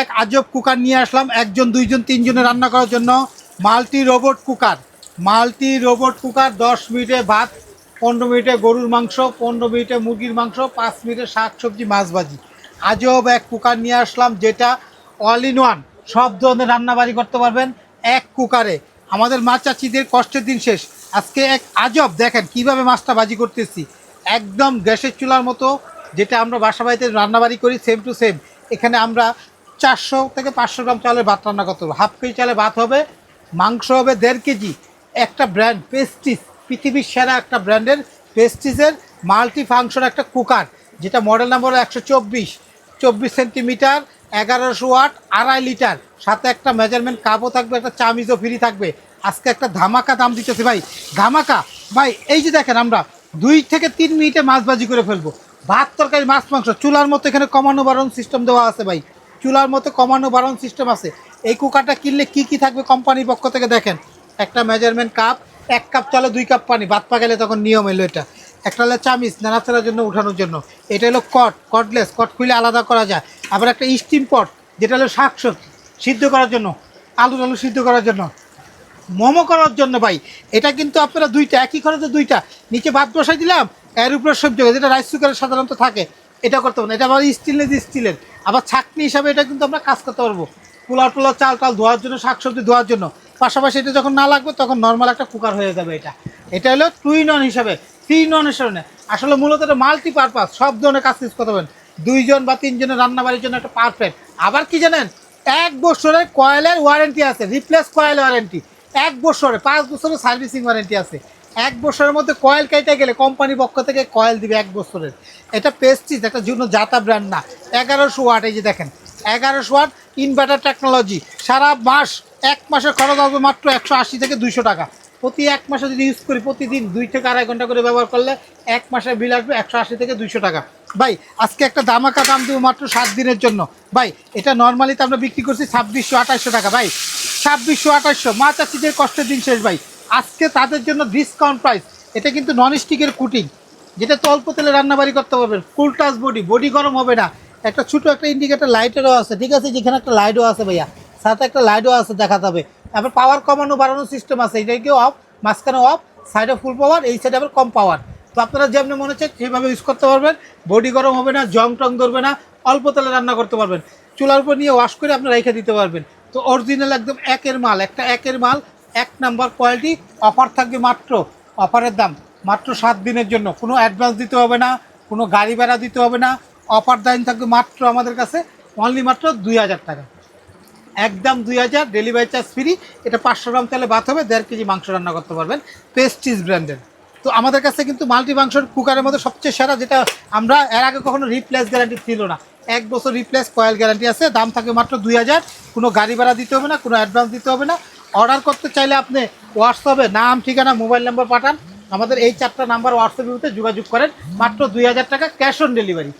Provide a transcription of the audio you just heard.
এক আজব কুকার নিয়ে আসলাম একজন দুইজন তিনজনে রান্না করার জন্য। মাল্টি রোবট কুকার 10 মিনিটে ভাত, 15 মিনিটে গরুর মাংস, 15 মিনিটে মুরগির মাংস, 5 মিনিটে শাক সবজি মাছ ভাজি। আজব এক কুকার নিয়ে আসলাম যেটা অল ইন ওয়ান, সব ধরনের রান্নাবাড়ি করতে পারবেন এক কুকারে। আমাদের মাছ চাচিদের কষ্টের দিন শেষ। আজকে এক আজব দেখেন কিভাবে মাছটা ভাজি করতেছি, একদম গ্যাসের চুলার মতো, যেটা আমরা বাসা বাড়িতে রান্নাবাড়ি করি সেম টু সেম। এখানে আমরা 400 থেকে 500 গ্রাম চালের ভাত রান্না করতে হবে, হাফ কেজি চালে ভাত হবে, মাংস হবে 1.5 কেজি। একটা ব্র্যান্ড পেস্টিস, পৃথিবীর সেরা একটা ব্র্যান্ডের পেস্টিসের মাল্টি ফাংশন একটা কুকার, যেটা model number 124 centimetre, 1100 watt, 2.5 litre, সাথে একটা মেজারমেন্ট কাপও থাকবে, একটা চামিজও ফ্রি থাকবে। আজকে একটা ধামাকা দাম দিতেছে ভাই, ধামাকা ভাই। এই যে দেখেন আমরা 2 থেকে 3 মিনিটে মাছ ভাজি করে ফেলবো। ভাত তরকারি মাছ মাংস চুলার মতো এখানে কমানো বাড়ানো সিস্টেম দেওয়া আছে ভাই, চুলার মতো কমানো বাড়ানো সিস্টেম আছে। এই কুকারটা কিনলে কি কি থাকবে কোম্পানির পক্ষ থেকে দেখেন, একটা মেজারমেন্ট কাপ, 1 কাপ চালে 2 কাপ পানি, ভাত পাকালে তখন নিয়ম এলো এটা। একটা হলো চামিচ নাড়াচাড়ার জন্য উঠানোর জন্য, এটা হলো কটলেস, কট খুলে আলাদা করা যায়। আবার একটা স্টিম পট, যেটা হলো শাক সবজি সিদ্ধ করার জন্য, আলু সিদ্ধ করার জন্য, মোমো করার জন্য ভাই। এটা কিন্তু আপনারা দুইটা একই খরচে দুইটা, নিচে ভাত বসাই দিলাম, এর উপরে সবজি, যেটা রাইস কুকারে সাধারণত থাকে, এটা করতে পারবো না। এটা আবার স্টিলের, আবার ছাঁকনি হিসাবে এটা কিন্তু আমরা কাজ করতে পারবো, পোলাও চাল ধোয়ার জন্য, শাকসবজি ধোয়ার জন্য। পাশাপাশি এটা যখন না লাগবে তখন নর্মাল একটা কুকার হয়ে যাবে। এটা হলো 2 in 1 হিসাবে, 3 in 1 হিসাবে না। আসলে মূলত এটা মাল্টিপারপাস, সব ধরনের কাজ ইউজ করতে পারবেন। 2 জন বা 3 জনের রান্নাবাড়ির জন্য একটা পারফেক্ট। আবার কি জানেন, 1 বছরের কয়েলের ওয়ারেন্টি আছে, রিপ্লেস কয়েল ওয়ারেন্টি 1 বছরে, 5 বছরের সার্ভিসিং ওয়ারেন্টি আছে। 1 বছরের মধ্যে কয়েল কেটে গেলে কোম্পানির পক্ষ থেকে কয়েল দিবে 1 বছরের। এটা পেস্টিস, একটা জন্য জাতা ব্র্যান্ড না। 1100 ওয়াট, এই যে দেখেন 1100 ওয়াট ইনভার্টার টেকনোলজি। সারা মাস, 1 মাসের খরচ হবে মাত্র 180 থেকে 200 টাকা। প্রতি 1 মাসে যদি ইউজ করি, প্রতিদিন 2 থেকে 2.5 ঘন্টা করে ব্যবহার করলে 1 মাসের বিল আসবে 180 থেকে 200 টাকা। ভাই আজকে একটা ধামাকা দাম দেবো মাত্র 7 দিনের জন্য ভাই। এটা নর্মালিতে আমরা বিক্রি করছি 2600-2800 টাকা ভাই, 2600-2800। মা চাচিদের কষ্টের দিন শেষ ভাই, আজকে তাদের জন্য ডিসকাউন্ট প্রাইস। এটা কিন্তু ননস্টিকের কুটিং, যেটা তো অল্প তেলে রান্নাবাড়ি করতে পারবেন। ফুল টাচ বডি গরম হবে না। একটা ছোটো একটা ইন্ডিকেটার লাইটেরও আছে, ঠিক আছে, যেখানে একটা লাইটও আছে ভাইয়া, সাথে একটা লাইটও আছে দেখা যাবে। আবার পাওয়ার কমানো বাড়ানোর সিস্টেম আছে, এটাকে অফ, মাঝখানে অফ, সাইডে ফুল পাওয়ার, এই সাইডে আবার কম পাওয়ার। তো আপনারা যেমনি মনে হচ্ছে সেইভাবে ইউজ করতে পারবেন। বডি গরম হবে না, জং টং ধরবে না, অল্প তেলে রান্না করতে পারবেন। চুলার উপর নিয়ে ওয়াশ করে আপনারা রেখে দিতে পারবেন। তো অরিজিনাল একদম একের মাল, একটা একের মাল, 1 নাম্বার কোয়ালিটি। অফার থাকবে মাত্র, অফারের দাম মাত্র 7 দিনের জন্য। কোনো অ্যাডভান্স দিতে হবে না, কোনো গাড়ি ভাড়া দিতে হবে না। অফার দাম থাকবে মাত্র আমাদের কাছে অনলি মাত্র 2000 টাকা, একদম 2000, ডেলিভারি চার্জ ফ্রি। এটা 500 গ্রাম তেলে ভাত হবে, 1.5 কেজি মাংস রান্না করতে পারবেন, পেস্টিস ব্র্যান্ডের। তো আমাদের কাছে কিন্তু মাল্টি মাংসের কুকারের মধ্যে সবচেয়ে সেরা, যেটা আমরা এর আগে কখনো রিপ্লেস গ্যারান্টি ছিল না, 1 বছর রিপ্লেস কয়েল গ্যারান্টি আছে। দাম থাকে মাত্র 2000, কোনো গাড়ি ভাড়া দিতে হবে না, কোনো অ্যাডভান্স দিতে হবে না। অর্ডার করতে চাইলে আপনি হোয়াটসঅ্যাপে নাম, ঠিকানা, মোবাইল নাম্বার পাঠান, আমাদের এই 4টা নাম্বার হোয়াটসঅ্যাপে যোগাযোগ করেন। মাত্র 2000 টাকা, ক্যাশ অন ডেলিভারি।